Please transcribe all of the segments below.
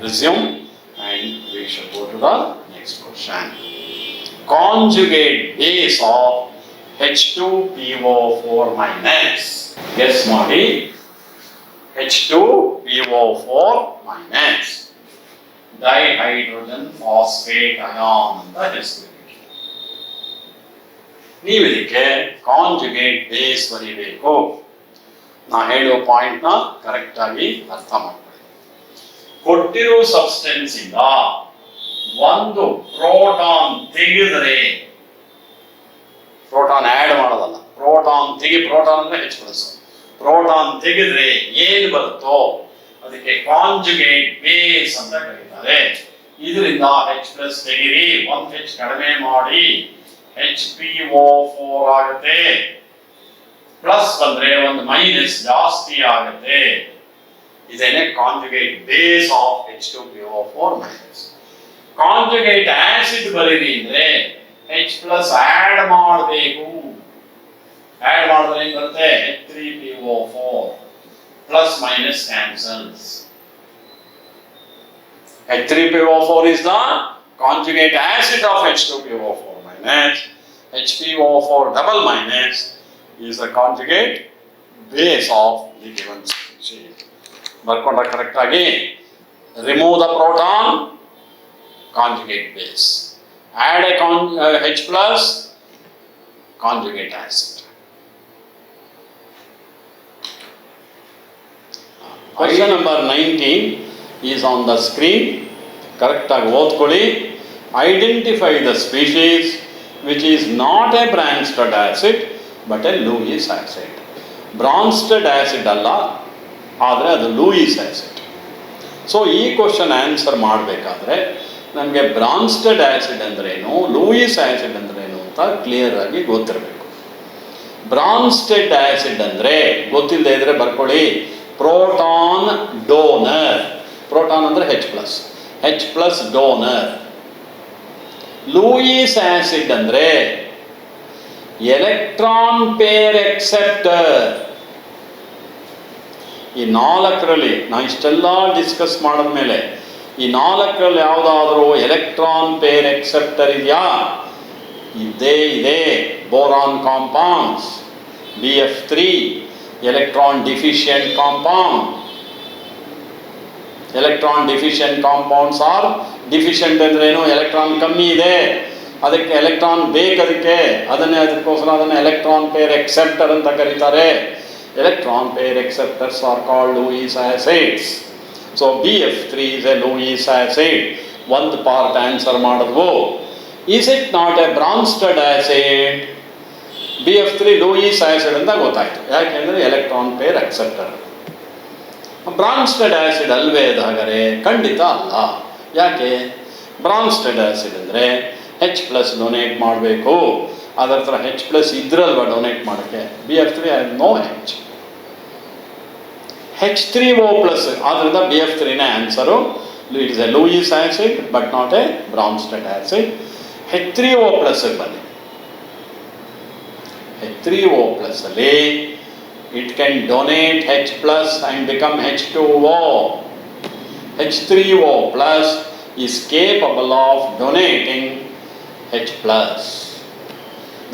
resume and we shall go to the next question. Conjugate base of H2PO4 minus. Guess ಮಾಡಿ. H2PO4 minus dihydrogen phosphate ion ಅಂತ ಹೆಸರು. ನೀವು ಇದಕ್ಕೆ conjugate base ಬರೀಬೇಕು. ನಾ ಹೇಳೋ ಪಾಯಿಂಟ್ ನ ಕರೆಕ್ಟ್ ಆಗಿ ಅರ್ಥ ಮಾಡ್ಕೊಳ್ಳಿ. ಕೊಟ್ಟಿರೋ ಸಬ್ಸ್ಟೆನ್ಸ್ ಇಂದ ಒಂದು ಪ್ರೋಟಾನ್ ತೆಗೆದರೆ, ಪ್ರೋಟಾನ್ ಆಡ್ ಮಾಡೋದಲ್ಲ, ಪ್ರೋಟಾನ್ ಅಂದ್ರೆ H+, ಪ್ರೋಟಾನ್ ತೆಗೆದ್ರೆ ಏನು ಬರುತ್ತೋ ಅದಕ್ಕೆ ಕಾಂಜುಗೇಟ್ ಬೇಸ್ ಅಂತ ಕರೀತಾರೆ. ಇದರಿಂದ H+ ತೆಗಿರಿ, ಒಂದು H ಕಡಿಮೆ ಮಾಡಿ HPO4 ಆಗುತ್ತೆ. ಪ್ಲಸ್ ಬಂದ್ರೆ ಒಂದು ಮೈನಸ್ ಜಾಸ್ತಿ ಆಗುತ್ತೆ. ಇದೇನೆ conjugate base of H2PO4 minus. Conjugate acid ಬರೀರಿ ಅಂದ್ರೆ H+ ಆಡ್ ಮಾಡಬೇಕು. ಆಡ್ ಮಾಡಿದ್ರೆ ಏನ್ ಬರುತ್ತೆ? H3PO4 plus minus cancels. H3PO4 is the conjugate acid of H2PO4 minus. HPO4 double minus is the conjugate base of the given species. ಬರ್ಕೊಂಡ್ರೆ correct ಆಗಿ remove the proton, conjugate base. Add a H+, conjugate acid. Question number 19 is on the screen. Correct ಆಗಿ ಓದ್ಕೊಳ್ಳಿ. Identify the species which is not a Bronsted acid but a Lewis acid. Bronsted acid ಅಲ್ಲ, ಆದರೆ ಅದು Louis acid. So ಈ question answer ಮಾಡಬೇಕಾದ್ರೆ ನಮಗೆ ಬ್ರಾನ್ಸ್ಟೆಡ್ acid ಅಂದ್ರೇನು, Louis acid ಅಂದ್ರೇನು ಅಂತ ಕ್ಲಿಯರ್ ಆಗಿ ಗೊತ್ತಿರಬೇಕು. ಬ್ರಾನ್ಸ್ಟೆಡ್ ಆಸಿಡ್ ಅಂದರೆ ಗೊತ್ತಿಲ್ಲದೆ ಇದ್ರೆ ಬರ್ಕೊಳ್ಳಿ, ಪ್ರೋಟಾನ್ ಡೋನರ್. ಪ್ರೋಟಾನ್ ಅಂದರೆ H+ ಡೋನರ್. ಲೂಯಿಸ್ ಆಸಿಡ್ ಅಂದರೆ ಎಲೆಕ್ಟ್ರಾನ್ ಪೇರ್ ಎಕ್ಸೆಪ್ಟರ್. ಈ ನಾಲ್ಕರಲ್ಲಿ ನಾವು ಇಷ್ಟೆಲ್ಲ ಡಿಸ್ಕಸ್ ಮಾಡಿದ್ಮೇಲೆ ಈ ನಾಲ್ಕರಲ್ಲಿ ಯಾವುದಾದ್ರೂ ಎಲೆಕ್ಟ್ರಾನ್ ಪೇರ್ ಎಕ್ಸೆಪ್ಟರ್ ಇದೆಯಾ? ಇದ್ದೇ ಇದೆ. Boron compounds, BF3, electron deficient compound. Electron deficient compounds are deficient ಅಂದ್ರೇನು? ಎಲೆಕ್ಟ್ರಾನ್ ಕಮ್ಮಿ ಇದೆ, ಅದಕ್ಕೆ ಎಲೆಕ್ಟ್ರಾನ್ ಅದಕ್ಕೋಸ್ಕರ ಅದನ್ನು ಎಲೆಕ್ಟ್ರಾನ್ ಪೇರ್ ಎಕ್ಸೆಪ್ಟರ್ ಅಂತ ಕರೀತಾರೆ. Electron pair acceptors are called Lewis acids. So BF3 is a Lewis acid. ಒಂದು ಪಾರ್ಟ್ ಆನ್ಸರ್ ಮಾಡಿದ್ವು. Is it not a Bronsted acid? BF3 Lewis acid ಅಂತ ಗೊತ್ತಾಯ್ತು, ಯಾಕೆಂದ್ರೆ electron pair acceptor. Bronsted acid ಅಲ್ವೇ ಅದಾದರೆ? ಖಂಡಿತ ಅಲ್ಲ. ಯಾಕೆ? ಬ್ರಾನ್ಸ್ಟೆಡ್ ಆಸಿಡ್ ಅಂದರೆ H+ ಡೊನೇಟ್ ಮಾಡಬೇಕು. ಅದರ ಹತ್ರ H+ ಇದ್ರಲ್ವ ಡೊನೇಟ್ ಮಾಡೋಕ್ಕೆ? BF3 has no H. H3O+, ಆದ್ದರಿಂದ BF3ನೇ answer. It is a Lewis acid but not a Bronsted acid. H3O+ ಬನ್ನಿ. H3O+ ಅಲ್ಲಿ it can donate H+ and become H2O. H3O+ is capable of donating H+.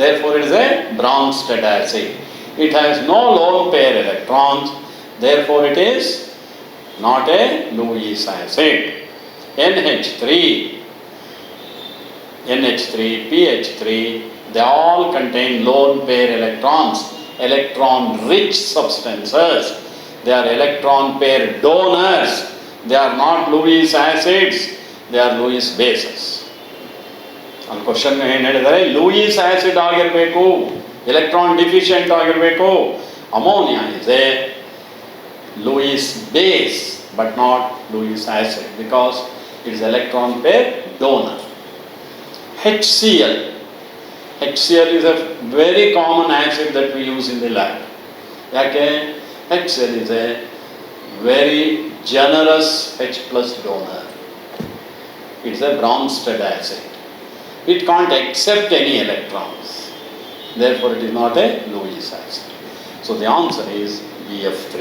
Therefore it is a Bronsted acid. It has no lone pair electrons, therefore it is not a Lewis acid. NH3, PH3, they all contain lone pair electrons. Electron rich substances. They are electron pair donors. They are not Lewis acids, they are Lewis bases. ಅಲ್ಲಿ question ಏನು ಹೇಳಿದರೆ? Lewis acid ಆಗಿರಬೇಕು, electron deficient ಆಗಿರಬೇಕು. Ammonia is a Lewis base but not Lewis acid because it is electron pair donor. HCl is a very common acid that we use in the lab. Yake? HCl is a very generous H+ donor. It is a Bronsted acid. It can't accept any electrons. Therefore, it is not a Lewis acid. So the answer is BF3.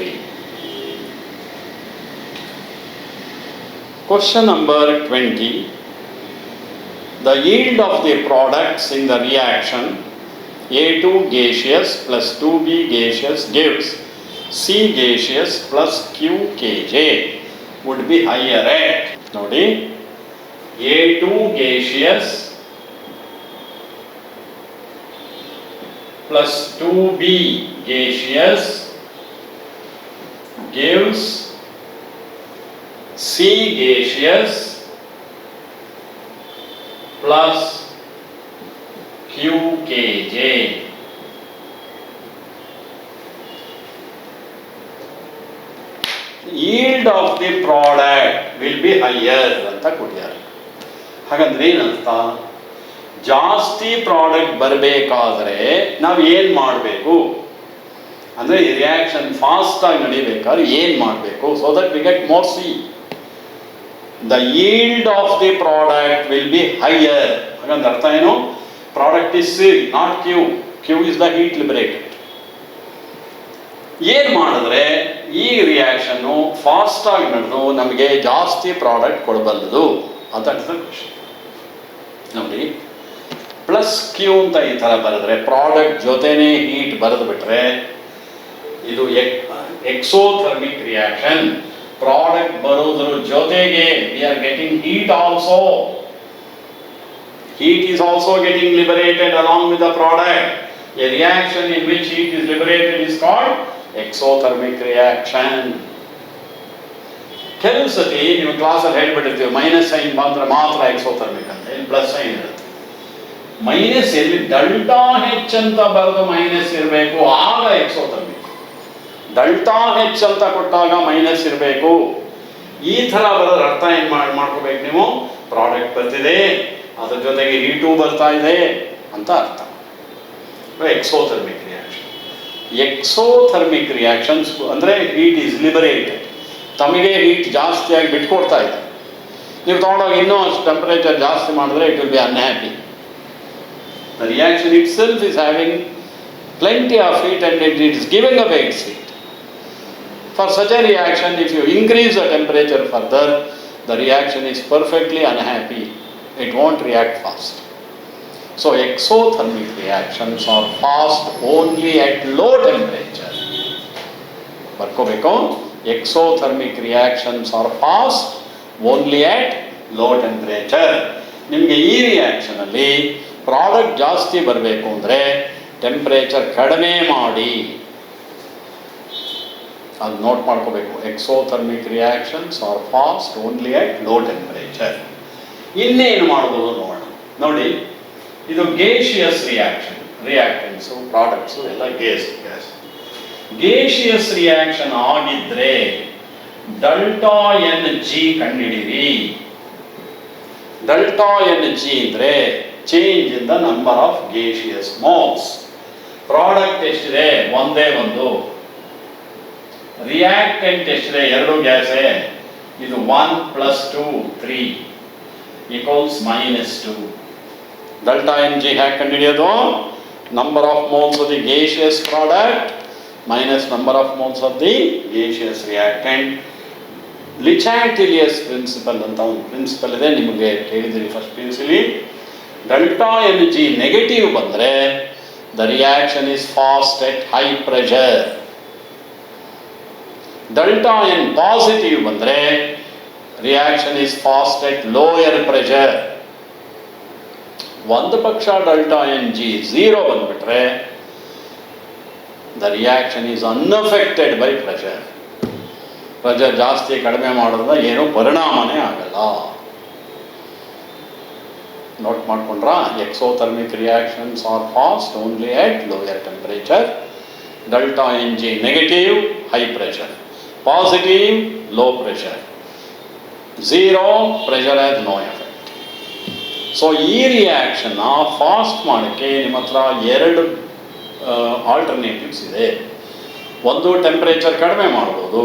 Question number 20. The yield of the products in the reaction A2 gaseous plus 2B gaseous gives C gaseous plus Q Kj would be higher at, ನೋಡಿ, A2 gaseous plus 2B gaseous gives C gaseous plus QKJ. Yield of the product will be higher ಅಂತ ಕೊಟ್ಟಿದ್ದಾರೆ. ಹಾಗಂದ್ರೆ ಏನಂತ, ಜಾಸ್ತಿ product ಬರಬೇಕಾದ್ರೆ ನಾವು ಏನು ಮಾಡಬೇಕು ಅಂದರೆ, ಈ ರಿಯಾಕ್ಷನ್ ಫಾಸ್ಟಾಗಿ ನಡಿಬೇಕಾದ್ರೆ ಏನು ಮಾಡಬೇಕು, so that we get more C. The yield of the product will be higher. ಹಾಗಂದ್ರೆ ಅರ್ಥ ಏನು, product is C, not Q. Q is the heat liberated. ಏನು ಮಾಡಿದ್ರೆ ಈ ರಿಯಾಕ್ಷನ್ನು ಫಾಸ್ಟಾಗಿ ನಡೆದು ನಮಗೆ ಜಾಸ್ತಿ ಪ್ರಾಡಕ್ಟ್ ಕೊಡಬಲ್ಲದು ಅಂತ ಕ್ವಶನ್. ನೋಡಿ, ಪ್ಲಸ್ ಕ್ಯೂ ಅಂತ ಈ ಥರ ಬರೆದ್ರೆ, ಪ್ರಾಡಕ್ಟ್ ಜೊತೆನೇ ಹೀಟ್ ಬರೆದು ಬಿಟ್ರೆ ಇದು ಎಕ್ಸೋಥರ್ಮಿಕ್ ರಿಯಾಕ್ಷನ್. ಪ್ರಾಡಕ್ಟ್ ಬರೋದ್ರ ಜೊತೆಗೆ we are getting heat also. Heat is also getting liberated along with the product. A reaction in which heat is liberated is called exothermic reaction. ಕೆಲವು ಸತಿ ನೀವು ಕ್ಲಾಸಲ್ಲಿ ಹೇಳ್ಬಿಟ್ಟಿರ್ತೀವಿ, ಮೈನಸ್ ಸೈನ್ ಬಂದ್ರೆ ಮಾತ್ರ ಎಕ್ಸೋಥರ್ಮಿಕ್ ಅಂತ, ಇಲ್ಲಿ plus sine ಇರುತ್ತೆ. ಮೈನಸ್ ಎಲ್ಲಿ ಡೆಲ್ಟಾ ಹೆಚ್ ಅಂತ ಬರೆದು ಮೈನಸ್ ಇರಬೇಕು, ಆಗ ಎಕ್ಸೋಥರ್ಮಿಕ್. ಡೆಲ್ಟಾ ಹೆಚ್ ಅಂತ ಕೊಟ್ಟಾಗ ಮೈನಸ್ ಇರಬೇಕು. ಈ ಥರ ಬರೋದ್ರ ಅರ್ಥ ಏನು ಮಾಡ್ಕೋಬೇಕು ನೀವು, ಪ್ರಾಡಕ್ಟ್ ಬರ್ತಿದೆ ಅದ್ರ ಜೊತೆಗೆ ಹೀಟು ಬರ್ತಾ ಇದೆ ಅಂತ ಅರ್ಥ. Exothermic reaction. ಎಕ್ಸೋಥರ್ಮಿಕ್ ರಿಯಾಕ್ಷನ್ಸ್ ಅಂದರೆ ಹೀಟ್ ಈಸ್ ಲಿಬರೇಟೆಡ್. ತಮಗೆ ಹೀಟ್ ಜಾಸ್ತಿಯಾಗಿ ಬಿಟ್ಕೊಡ್ತಾ ಇದೆ, ನೀವು ತೊಗೊಂಡೋಗಿ ಇನ್ನೂ ಅಷ್ಟು ಟೆಂಪರೇಚರ್ ಜಾಸ್ತಿ ಮಾಡಿದ್ರೆ it will be unhappy. The reaction it self is having plenty of heat and it is giving away its heat. For such a reaction, if you increase the temperature further, the reaction is perfectly unhappy. It won't react fast. So exothermic reactions are fast only at low temperature. ಬರ್ಕೋಬೇಕು, exothermic reactions are fast only at low temperature. ನಿಮಗೆ ಈ ರಿಯಾಕ್ಷನಲ್ಲಿ product ಜಾಸ್ತಿ ಬರಬೇಕು ಅಂದರೆ temperature ಕಡಿಮೆ ಮಾಡಿ, ಅದು note ಮಾಡ್ಕೋಬೇಕು. Exothermic reactions are fast only at low temperature. ಇನ್ನೇನು ಮಾಡ್ಬೋದು ನೋಡೋಣ. ನೋಡಿ, ಇದು ಗೇಷಿಯಸ್ ರಿಯಾಕ್ಷನ್. ರಿಯಾಕ್ಟೆಂಟ್ಸು ಪ್ರಾಡಕ್ಟ್ಸು ಎಲ್ಲ ಗ್ಯಾಸ್. ಗೇಷಿಯಸ್ ರಿಯಾಕ್ಷನ್ ಆಗಿದ್ರೆ ಡೆಲ್ಟಾ ಎನ್ ಜಿ ಕಂಡುಹಿಡಿಯಿರಿ. ಡೆಲ್ಟಾ ಎನ್ ಜಿ ಅಂದರೆ change in the number of gaseous moles. Product ಎಷ್ಟಿದೆ, ಒಂದೇ ಒಂದು. ರಿಯಾಕ್ಟೆಂಟ್ ಎಷ್ಟಿದೆ, ಎರಡು ಗ್ಯಾಸೇ. ಇದು 1 + 2 3 ಈಕ್ವಲ್ಸ್ -2. ಡೆಲ್ಟಾ ಎನ್ ಜಿ ಹ್ಯಾಕ್ ಕಂಡುಹಿಡಿಯೋದು, number of moles of the gaseous product minus number of moles of the gaseous reactant. Le Chatelier's principle ಅಂತ ಒಂದು ಪ್ರಿನ್ಸಿಪಲ್ ಇದೆ, ನಿಮಗೆ ಕೇಳಿದಿರಿ first PUC. Delta n g negative ಬಂದರೆ the reaction is fast at high pressure. Delta N positive ಬಂದರೆ reaction is fast at lower pressure. ಒಂದು ಪಕ್ಷ delta n G 0 ಬಂದ್ಬಿಟ್ರೆ the reaction is unaffected by pressure. Pressure ಜಾಸ್ತಿ ಕಡಿಮೆ ಮಾಡೋದ್ರಿಂದ ಏನೂ ಪರಿಣಾಮನೇ ಆಗಲ್ಲ. ನೋಟ್ ಮಾಡ್ಕೊಂಡ್ರಾ? Exothermic reactions are fast only at lower temperature. Delta n g negative high pressure, positive low pressure, 0 pressure has no effect. So ಈ ರಿಯಾಕ್ಷನ್ನ ಫಾಸ್ಟ್ ಮಾಡೋಕ್ಕೆ ನಿಮ್ಮ ಹತ್ರ ಎರಡು ಆಲ್ಟರ್ನೇಟಿವ್ಸ್ ಇದೆ. ಒಂದು ಟೆಂಪರೇಚರ್ ಕಡಿಮೆ ಮಾಡ್ಬೋದು,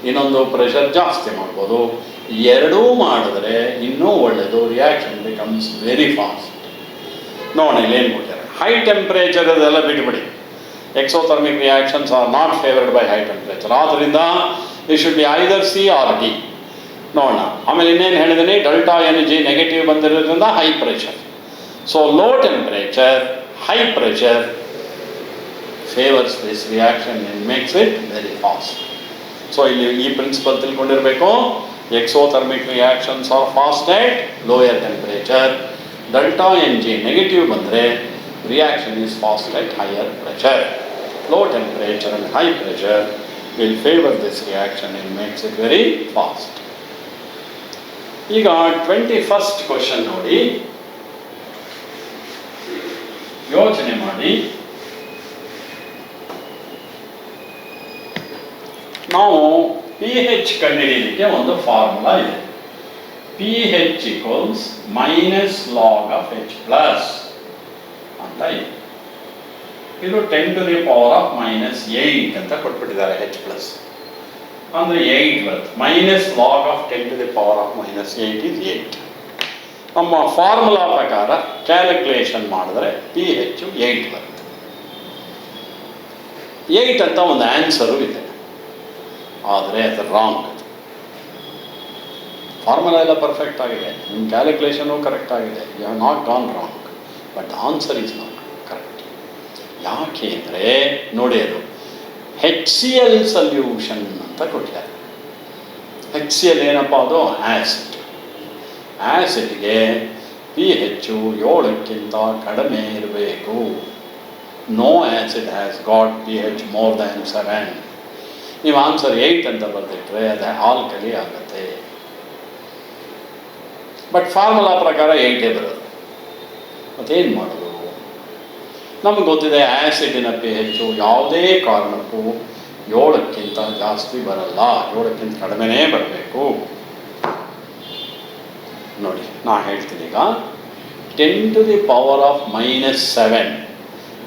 ಇನ್ನೊಂದು ಪ್ರೆಷರ್ ಜಾಸ್ತಿ ಮಾಡ್ಬೋದು. ಎರಡೂ ಮಾಡಿದ್ರೆ ಇನ್ನೂ ಒಳ್ಳೆಯದು. Reaction becomes very fast. ನೋಡಿ ಇಲ್ಲಿ ಏನು ಕೊಡ್ತಾರೆ, ಹೈ ಟೆಂಪರೇಚರ್ ಅದೆಲ್ಲ ಬಿಟ್ಬಿಡಿ. Exothermic reactions are not favoured by high temperature. ಆದ್ದರಿಂದ it should be either C or D. ನೋಡೋಣ. ಆಮೇಲೆ ಇನ್ನೇನು ಹೇಳಿದ್ದೀನಿ, ಡೆಲ್ಟಾ ಎನರ್ಜಿ ನೆಗೆಟಿವ್ ಬಂದಿರೋದ್ರಿಂದ high pressure. So low temperature, high pressure favours this reaction and makes it very fast. So ಇಲ್ಲಿ ಈ principle ತಿಳ್ಕೊಂಡಿರಬೇಕು. Exothermic reactions are fast at lower temperature. Delta n g negative ಬಂದರೆ reaction is fast at higher pressure. Low temperature and high pressure will favor this reaction and makes it very fast. ಈಗ 21st question ನೋಡಿ, ಯೋಚನೆ ಮಾಡಿ. ನಾವು P H ಕಂಡುಹಿಡಿಯಲಿಕ್ಕೆ ಒಂದು formula ಇದೆ. P H equals minus log of H plus ಅಂತ ಇದೆ. ಇದು 10 to the power of minus 8 ಅಂತ ಕೊಟ್ಬಿಟ್ಟಿದ್ದಾರೆ. ಹೆಚ್ ಪ್ಲಸ್ ಅಂದರೆ 8 ಬರುತ್ತೆ. Minus log of 10 to the power of minus 8 is 8. ನಮ್ಮ ಫಾರ್ಮುಲಾ ಪ್ರಕಾರ ಕ್ಯಾಲ್ಕುಲೇಷನ್ ಮಾಡಿದ್ರೆ ಪಿ ಹೆಚ್ 8 ಬರುತ್ತೆ. 8 ಅಂತ ಒಂದು ಆನ್ಸರು ಇದೆ, ಆದರೆ ಅದು ರಾಂಗ್. ಫಾರ್ಮುಲಾ ಎಲ್ಲ ಪರ್ಫೆಕ್ಟ್ ಆಗಿದೆ, ನಿಮ್ಮ ಕ್ಯಾಲ್ಕುಲೇಷನು ಕರೆಕ್ಟ್ ಆಗಿದೆ, you have not gone wrong, but answer is not correct. ಯಾಕೆ ಅಂದರೆ ನೋಡಿ, ಅದು HCl ಸಲ್ಯೂಷನ್ ಅಂತ ಕೊಟ್ಟಿದ್ದಾರೆ. HCl ಏನಪ್ಪ, ಅದು ಆ್ಯಸಿಡ್. ಆ್ಯಸಿಡ್ಗೆ ಪಿ ಹೆಚ್ಚು 7ಕ್ಕಿಂತ ಕಡಿಮೆ ಇರಬೇಕು. No acid has got p H more than 7. ನೀವು ಆನ್ಸರ್ 8 ಅಂತ ಬರೆದಿಟ್ರೆ ಅದು ಆಲ್ಕಲಿ ಆಗುತ್ತೆ. ಬಟ್ ಫಾರ್ಮುಲಾ ಪ್ರಕಾರ 8 ಬರೋದು. ಮತ್ತೇನು ಮಾಡೋದು? ನಮಗೆ ಗೊತ್ತಿದೆ ಆ್ಯಸಿಡಿನ ಪಿ ಹೆಚ್ಚು ಯಾವುದೇ ಕಾರಣಕ್ಕೂ 7ಕ್ಕಿಂತ ಜಾಸ್ತಿ ಬರಲ್ಲ, 7ಕ್ಕಿಂತ ಕಡಿಮೆನೇ ಬರಬೇಕು. ನೋಡಿ, ನಾ ಹೇಳ್ತೀನಿ ಈಗ, 10 to the power of minus 7,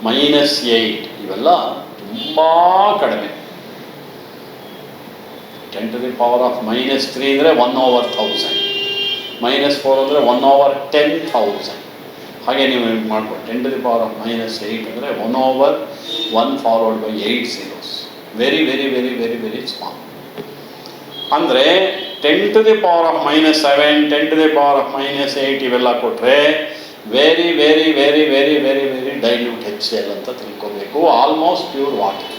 minus 8 ಇವೆಲ್ಲ ತುಂಬ ಕಡಿಮೆ. 10 to the power of minus 3 ಅಂದರೆ 1/1000, minus 4 ಅಂದರೆ 1/10,000. ಹಾಗೆ ನೀವು ಮಾಡ್ಬೋದು. 10 to the power of minus 8 ಅಂದರೆ 1/1 followed by 8 zeros. Very very very very very small. ಅಂದರೆ 10 to the power of minus 7, 10 to the power of minus 8 ಇವೆಲ್ಲ ಕೊಟ್ಟರೆ very very very very very very dilute HCl ಅಂತ ತಿಳ್ಕೊಬೇಕು. Almost pure water.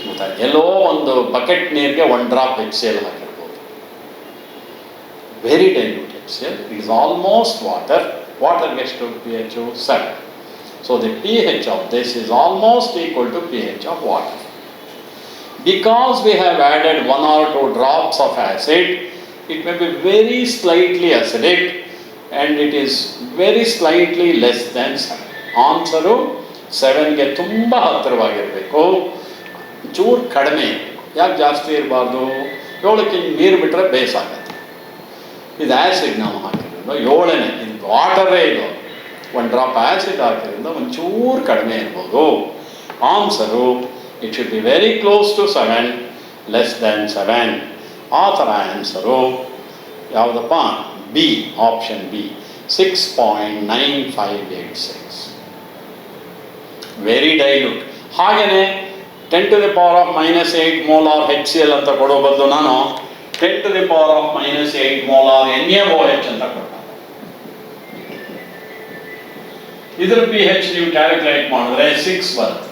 ಗೊತ್ತಾ, ಎಲ್ಲೋ ಒಂದು bucket ನೀರಿಗೆ 1 drop HCl ಹಾಕಿರ್ಬೋದು. Very dilute HCl. It is almost water. Water gets to pH 7. So the pH of this is almost equal to pH of water. Because we have added 1 or 2 drops of acid, it may be very slightly acidic and it is very slightly less than 7. Answer 7ಗೆ ತುಂಬ ಹತ್ತಿರವಾಗಿರಬೇಕು, ಚೂರು ಕಡಿಮೆ. ಯಾಕೆ ಜಾಸ್ತಿ ಇರಬಾರ್ದು? 7ಕ್ಕಿಂತ ನೀರು ಬಿಟ್ಟರೆ ಬೇಸಾಗತ್ತೆ. ಇದು acid ನಾವು ಹಾಕಿರೋದು 7ನೇ, ಇದು ವಾಟರೇ. ಇದು 1 ಡ್ರಾಪ್ ಆ್ಯಸಿಡ್ ಹಾಕಿರೋದ್ರಿಂದ ಒಂಚೂರು ಕಡಿಮೆ ಇರ್ಬೋದು. Answer it should be very close to 7, less than 7. ಆ ಥರ ಆನ್ಸರು ಯಾವುದಪ್ಪ? B, option B, 6.9586. Very dilute. ಹಾಗೆಯೇ 10 to the power of minus 8 molar HCl ಅಂತ ಕೊಡೋ ಬದಲು ನಾನು 10 to the power of minus 8 molar NaOH ಅಂತ ಕೊಡ್ತಾರೆ. ಇದರ ಪಿ ಹೆಚ್ ನೀವು ಕ್ಯಾಲ್ಕುಲೇಟ್ ಮಾಡಿದ್ರೆ 6 ಬರುತ್ತೆ.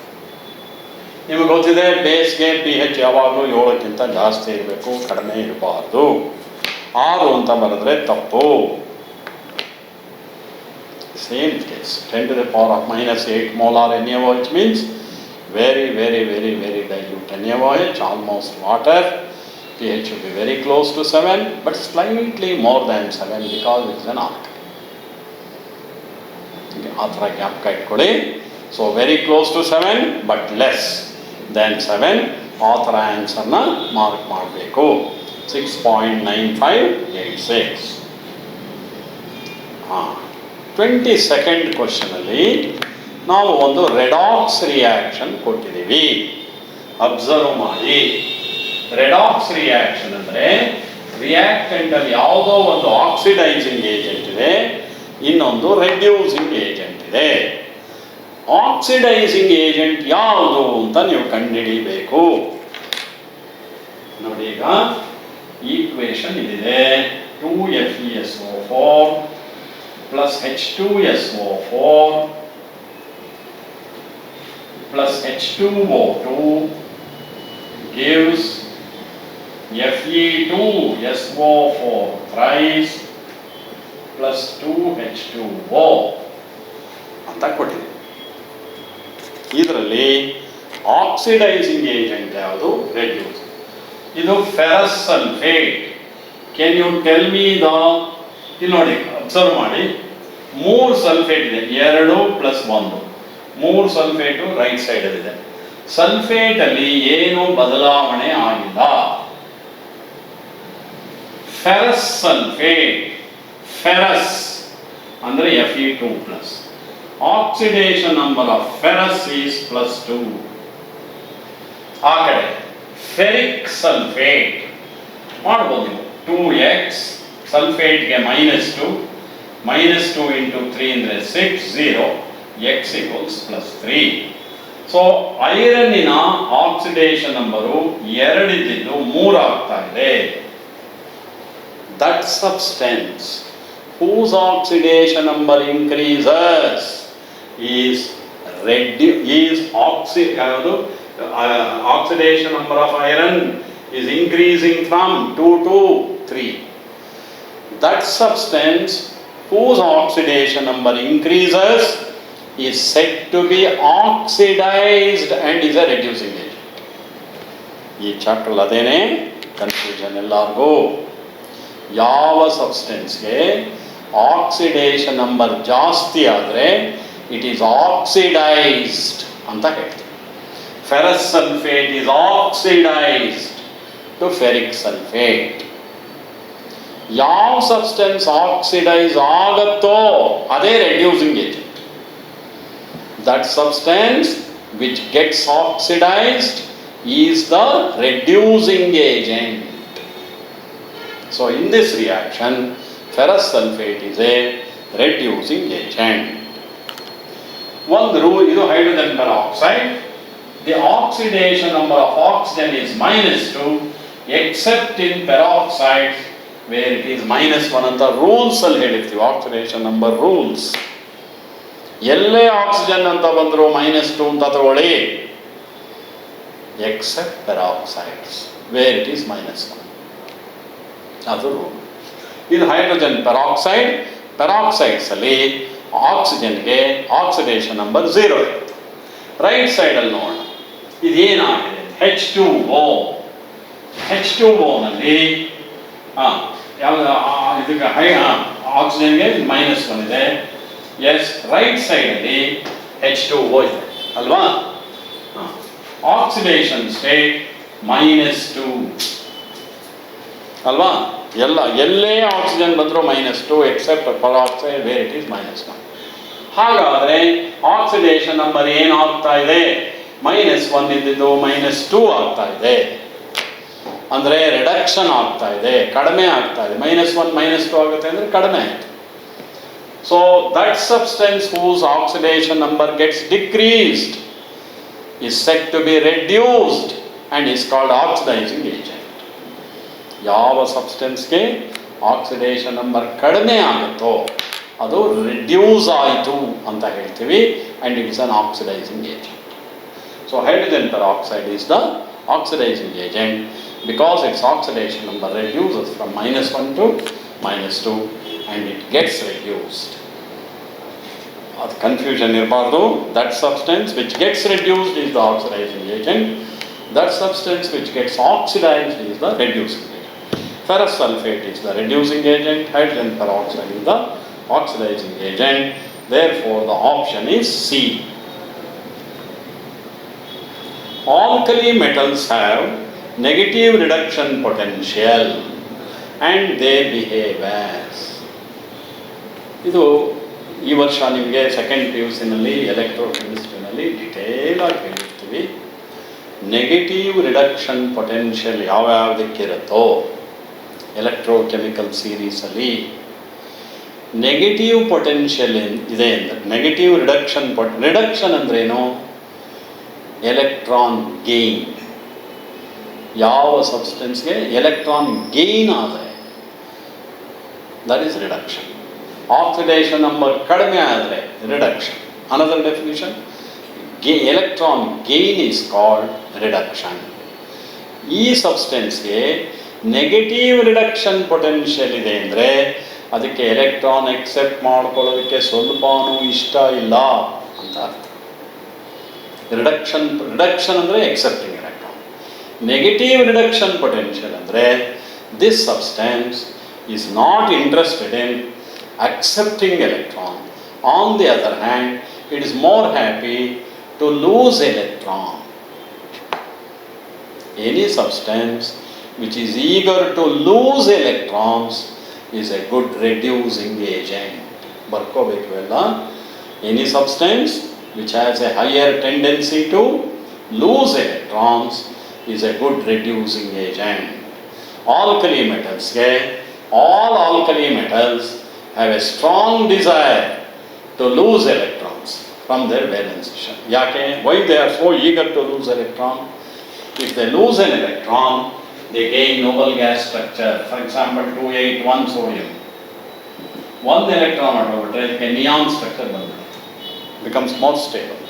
ನಿಮಗೆ ಗೊತ್ತಿದೆ, ಬೇಸ್ಗೆ ಪಿ ಹೆಚ್ ಯಾವಾಗಲೂ 7ಕ್ಕಿಂತ ಜಾಸ್ತಿ ಇರಬೇಕು, ಕಡಿಮೆ ಇರಬಾರ್ದು. 6 ಅಂತ ಬರೆದ್ರೆ ತಪ್ಪು. Same case. 10 to the power of minus 8 molar NaOH means very very very very dilute NaOH, almost water. pH should be very close to 7 but slightly more than 7 because it is an alkali. ಆ ಥರ ಜ್ಞಾಪಕ ಇಟ್ಕೊಳ್ಳಿ. So very close to 7 but less than 7. ಆ ಥರ ಆನ್ಸರ್ನ mark ಮಾಡಬೇಕು. 6.9586. 22nd ಕ್ವಶನಲ್ಲಿ ನಾವು ಒಂದು redox reaction ಕೊಟ್ಟಿದ್ದೀವಿ. ಅಬ್ಸರ್ವ್ ಮಾಡಿ. ರೆಡಾಕ್ಸ್ ರಿಯಾಕ್ಷನ್ ಅಂದರೆ ರಿಯಾಕ್ಟೆಂಟಲ್ಲಿ ಯಾವುದೋ ಒಂದು ಆಕ್ಸಿಡೈಸಿಂಗ್ ಏಜೆಂಟ್ ಇದೆ, ಇನ್ನೊಂದು ರೆಡ್ಯೂಸಿಂಗ್ ಏಜೆಂಟ್ ಇದೆ. ಆಕ್ಸಿಡೈಸಿಂಗ್ ಏಜೆಂಟ್ ಯಾವುದು ಅಂತ ನೀವು ಕಂಡುಹಿಡಿಯಬೇಕು. ನೋಡಿ ಈಗ ಈಕ್ವೇಶನ್ ಇದಿದೆ. 2FeSO4 plus H2SO4 plus H2O2 gives Fe2SO4 thrice plus 2H2O ಅಂತ ಕೊಟ್ಟಿದೆ. ಇದರಲ್ಲಿ ಆಕ್ಸಿಡೈಸಿಂಗ್ ಏಜೆಂಟ್ ಯಾವುದು? ರೆಡ್ಯೂಸ್. ಇದು ferrous sulphate. Can you tell me the, ಇಲ್ಲಿ ನೋಡಿ ಅಬ್ಸರ್ವ್ ಮಾಡಿ, 3 ಸಲ್ಫೇಟ್ ಇದೆ, 2 + 1, 3 ಸಲ್ಫೇಟು ರೈಟ್ ಸೈಡಲ್ಲಿದೆ. ಸಲ್ಫೇಟ್ ಅಲ್ಲಿ ಏನು ಬದಲಾವಣೆ ಆಗಿಲ್ಲ. ಫೆರಸ್ ಸಲ್ಫೇಟ್, ಫೆರಸ್ ಅಂದರೆ Fe2+. Oxidation number of ferrous is +2. ಆ ಕಡೆ ಫೆರಿಕ್ ಸಲ್ಫೇಟ್ ಮಾಡ್ಬೋದು ನೀವು. 2x ಸಲ್ಫೇಟ್ಗೆ -2, -2 × 3 ಅಂದರೆ 6, 0, x = +3. ಸೊ ಐರನ್ನಿನ ಆಕ್ಸಿಡೇಷನ್ ನಂಬರು 2 ಇದ್ದಿದ್ದು 3 ಆಗ್ತಾ ಇದೆ. That substance whose oxidation number increases oxidation number of iron is increasing from 2 to 3. That substance whose oxidation number increases is said to be oxidized and is a reducing agent. ಈ chapter ಅದೇನೆ confusion ಎಲ್ಲರಿಗೂ. ಯಾವ ಸಬ್ಸ್ಟೆನ್ಸ್ಗೆ oxidation number ಜಾಸ್ತಿ ಆದರೆ it is oxidised ಅಂತ ಹೇಳ್ತೀವಿ. Ferrous sulphate is oxidised to ferric sulphate. ಯಾವ substance oxidise ಆಗುತ್ತೋ ಅದೇ reducing agent. That substance which gets oxidised is the reducing agent. So in this reaction, ferrous sulfate is a reducing agent. One rule is hydrogen peroxide. The oxidation number of oxygen is -2 except in peroxides where it is -1 ಅಂತ rules ಅಲ್ಲಿ ಹೇಳಿರ್ತೀವಿ. Oxidation number rules. ಎಲ್ಲೇ oxygen ಅಂತ ಬಂದರೂ -2 ಅಂತ ತಗೊಳ್ಳಿ, except peroxides where it is -1. ಅದು rule. ಇದು ಹೈಡ್ರೋಜನ್ ಪೆರಾಕ್ಸೈಡ್. ಪೆರಾಕ್ಸೈಡ್ಸ್ ಅಲ್ಲಿ ಆಕ್ಸಿಜನ್ಗೆ ಆಕ್ಸಿಡೇಷನ್ ನಂಬರ್ 0 ಇರುತ್ತೆ. ರೈಟ್ ಸೈಡಲ್ಲಿ ನೋಡೋಣ ಇದೇನಾಗಿದೆ. H2O. H2O ನಲ್ಲಿ ಯಾವುದು ಇದಕ್ಕೆ ಆಕ್ಸಿಜನ್ಗೆ -1 ಇದೆ. ಎಸ್, ರೈಟ್ ಸೈಡಲ್ಲಿ H2O ಇದೆ ಅಲ್ವಾ? ಆಕ್ಸಿಡೇಷನ್ ಸ್ಟೇಟ್ -2 ಅಲ್ವಾ? ಎಲ್ಲೇ ಆಕ್ಸಿಜನ್ ಬಂದರೂ -2 except peroxide where it is -1. ಹಾಗಾದರೆ ಆಕ್ಸಿಡೇಷನ್ ನಂಬರ್ ಏನಾಗ್ತಾ ಇದೆ? -1 ಇದ್ದಿದ್ದು -2 ಆಗ್ತಾ ಇದೆ. ಅಂದರೆ ರಿಡಕ್ಷನ್ ಆಗ್ತಾ ಇದೆ, ಕಡಿಮೆ ಆಗ್ತಾ ಇದೆ. -1 -2 ಆಗುತ್ತೆ ಅಂದರೆ ಕಡಿಮೆ ಆಯಿತು. So that substance whose oxidation number gets decreased is said to be reduced and is called oxidizing agent. ಯಾವ ಸಬ್ಸ್ಟೆನ್ಸ್ಗೆ ಆಕ್ಸಿಡೇಷನ್ ನಂಬರ್ ಕಡಿಮೆ ಆಗುತ್ತೋ ಅದು ರಿಡ್ಯೂಸ್ ಆಯಿತು ಅಂತ ಹೇಳ್ತೀವಿ, and it is an oxidising agent. So hydrogen peroxide is the oxidising agent because it's oxidation number reduces from -1 to -2 and it gets reduced. ಅದು confusion ಇರಬಾರ್ದು. That substance which gets reduced is the oxidising agent. That substance which gets oxidised is the reducing agent. Ferrous sulfate is the reducing agent, hydrogen peroxide is the oxidizing agent. Therefore, the option is C. Alkali metals have negative reduction potential and they behave as. ಇದು ಈ ವರ್ಷ ನಿಮಗೆ second PUC-ನಲ್ಲಿ ಎಲೆಕ್ಟ್ರೋಕೆಮಿಸ್ಟ್ರಿನಲ್ಲಿ detail ಆಗಿ ಹೇಳಿರ್ತೀವಿ. Negative reduction potential ಯಾವ್ಯಾವುದಕ್ಕಿರುತ್ತೋ electrochemical ಸೀರೀಸಲ್ಲಿ negative potential ಇದೆ ಅಂದರೆ ನೆಗೆಟಿವ್ ರಿಡಕ್ಷನ್ ಅಂದ್ರೇನು? Electron gain. ಯಾವ ಸಬ್ಸ್ಟೆನ್ಸ್ಗೆ ಎಲೆಕ್ಟ್ರಾನ್ ಗೇನ್ ಆದರೆ that is reduction. Oxidation number ಕಡಿಮೆ ಆದರೆ reduction. Another definition, electron gain is called reduction. ಈ ಸಬ್ಸ್ಟೆನ್ಸ್ಗೆ ನೆಗೆಟಿವ್ ರಿಡಕ್ಷನ್ ಪೊಟೆನ್ಷಿಯಲ್ ಇದೆ ಅಂದರೆ ಅದಕ್ಕೆ ಎಲೆಕ್ಟ್ರಾನ್ ಎಕ್ಸೆಪ್ಟ್ ಮಾಡ್ಕೊಳ್ಳೋದಕ್ಕೆ ಸ್ವಲ್ಪನೂ ಇಷ್ಟ ಇಲ್ಲ ಅಂತ ಅರ್ಥ. ರಿಡಕ್ಷನ್ ಅಂದರೆ accepting electron. Negative reduction potential ಅಂದರೆ this substance is not interested in accepting electron. On the other hand, it is more happy to lose electron. Any substance which is eager to lose electrons is a good reducing agent. ಬರ್ಕೋಬೇಕು ಎಲ್ಲ. Any substance which has a higher tendency to lose electrons is a good reducing agent. Alkali metals, all alkali metals have a strong desire to lose electrons from their valence shell. Yake? Why they are so eager to lose electron? If they lose an electron, they gain noble gas structure. For example, 281 sodium. One electron out a neon structure becomes more stable.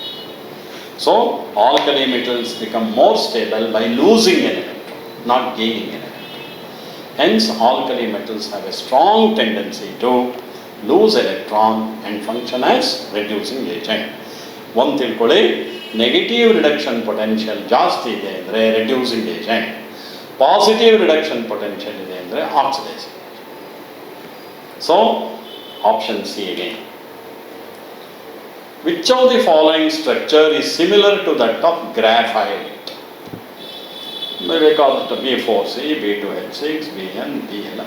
So, alkali metals become more stable by losing an electron, not gaining an electron. Hence, alkali metals have a strong tendency to lose electron and function as reducing agent. One tilkoli, negative reduction potential ಜಾಸ್ತಿ ಇದೆ ಅಂದರೆ reducing agent. Positive reduction potential ಇದೆ ಅಂದರೆ oxidizing. So, option C again. Which of the following structure is similar to that of graphite? ಬೇಕಾದಷ್ಟು B4C, B2H6, Bn, Bn.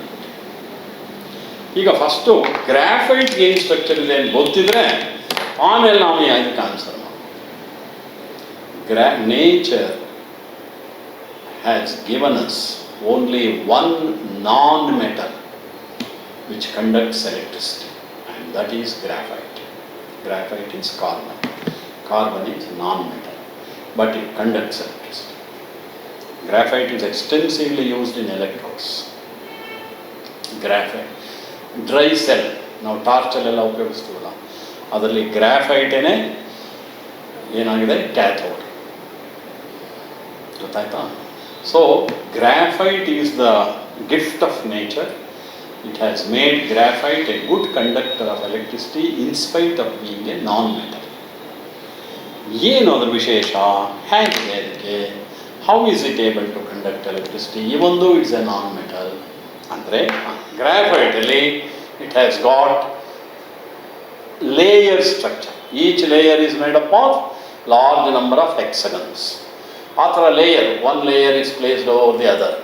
ಈಗ first ಗ್ರಾಫೈಟ್ಗೆ ಏನು structure ಇದೆ ಅಂತ ಗೊತ್ತಿದ್ರೆ ಆಮೇಲೆ ನಾವು ಅದಕ್ಕೆ ಆನ್ಸರ್ ಮಾಡಿ. Nature has given us only one non metal which conducts electricity and that is graphite. Graphite is carbon. Carbon is non-metal, but it conducts electricity. Graphite is extensively used in electrodes. Graphite. Dry cell. ನಾವು ಟಾರ್ಚಲ್ಲೆಲ್ಲ ಉಪಯೋಗಿಸ್ತೀವಲ್ಲ ಅದರಲ್ಲಿ ಗ್ರಾಫೈಟೇನೆ ಏನಾಗಿದೆ cathode. ಗೊತ್ತಾಯ್ತಾ? So graphite is the gift of nature. It has made graphite a good conductor of electricity in spite of being a non-metal. ಏನು ಅದರ ವಿಶೇಷ? ಹೇಗಿದೆ ಅದಕ್ಕೆ? How is it able to conduct electricity even though it's a non-metal? ಅಂದರೆ ಗ್ರಾಫೈಟಲ್ಲಿ it has got layer structure. Each layer is made up of large number of hexagons. ಆ ಥರ layer, one layer is placed over the other.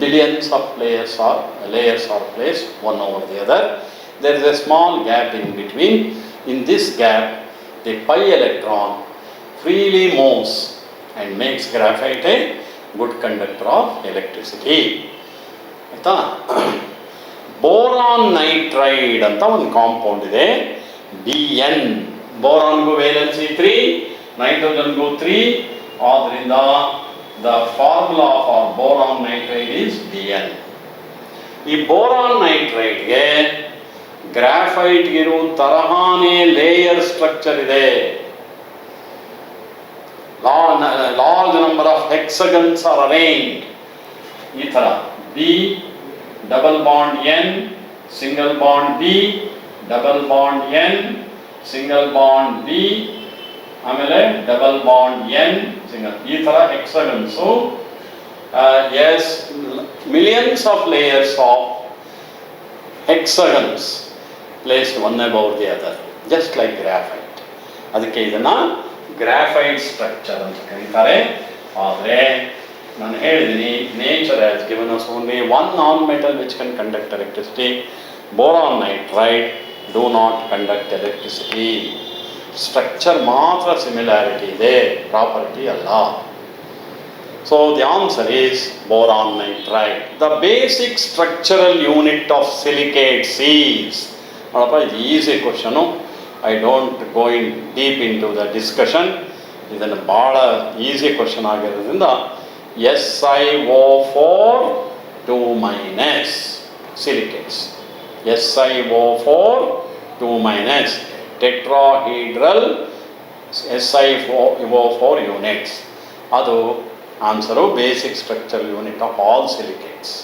Billions of layers are placed one over the other. There is a small gap in between. In this gap, the pi electron freely moves and makes graphite a good conductor of electricity. ಆಯಿತಾ? Boron nitride ಅಂತ ಒಂದು compound ಇದೆ, Bn. ಬೋರಾನ್ಗೂ valency 3, ನೈಟ್ರೋಜನ್ಗೂ 3. ಆದ್ದರಿಂದ the formula for boron nitride is Bn. ಈ boron ನೈಟ್ರೈಡ್ಗೆ ಗ್ರಾಫೈಟ್ಗಿರೋ ತರಹಾನೇ layer structure ಇದೆ. Large number of hexagons are arranged. ಈ ಥರ B, double bond N, single bond B, double bond N, single bond B, ಆಮೇಲೆ double bond N, single. ಈ ಥರ hexagons. Yes, millions of layers of hexagons placed one above the other, just like graphite. ಅದಕ್ಕೆ ಇದನ್ನು graphite structure ಅಂತ ಕರೀತಾರೆ. ಆದರೆ ನಾನು ಹೇಳಿದ್ದೀನಿ, nature has given us only one non metal which can conduct electricity. Boron nitride do not conduct electricity. Structure ಮಾತ್ರ similarity ಇದೆ, property ಅಲ್ಲ. So the answer is boron nitride. The basic structural unit of silicate is, ನೋಡಪ್ಪ ಇದು easy question. I don't go in deep into the discussion. ಇದನ್ನು ಭಾಳ easy question ಆಗಿರೋದ್ರಿಂದ SiO4 2 minus silicates. SiO4 2 minus tetrahedral SiO4 units. ಅದು answer basic structural unit of all silicates.